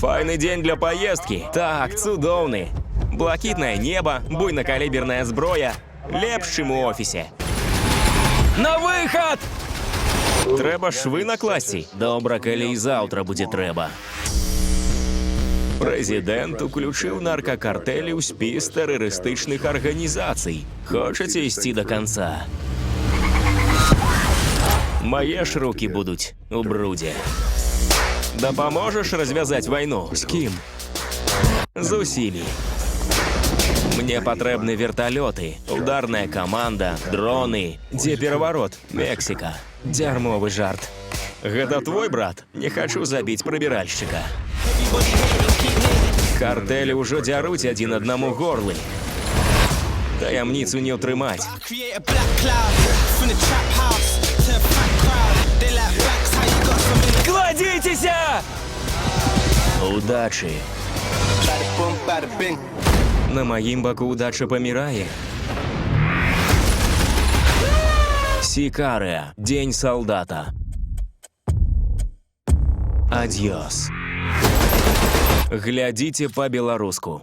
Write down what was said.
Файний день для поїздки. Так, цудовний. Блакитне небо, буйнокаліберна зброя. Лепш, чим у офісі. На вихід! Треба шви на класі. Добре, коли і завтра буде треба. Президент уключив наркокартелі у спіс терористичних організацій. Хочете йти до кінця? Мої ж руки будуть у бруді. Допоможеш розв'язати війну? З ким? З усіми. Мне потребны вертолеты, ударная команда, дроны. Где переворот? Мексика. Дярмовый жарт. Гэта твой брат? Не хочу забить прибиральщика. Картелі ўжо дзяруць адзін аднаму горлы. Таямніцу не ўтрымаць. Кладіцеся! Удачи. На маім баку удача памірае. Сікарыя. Дзень салдата. Адьёс. Глядзіце па-беларуску.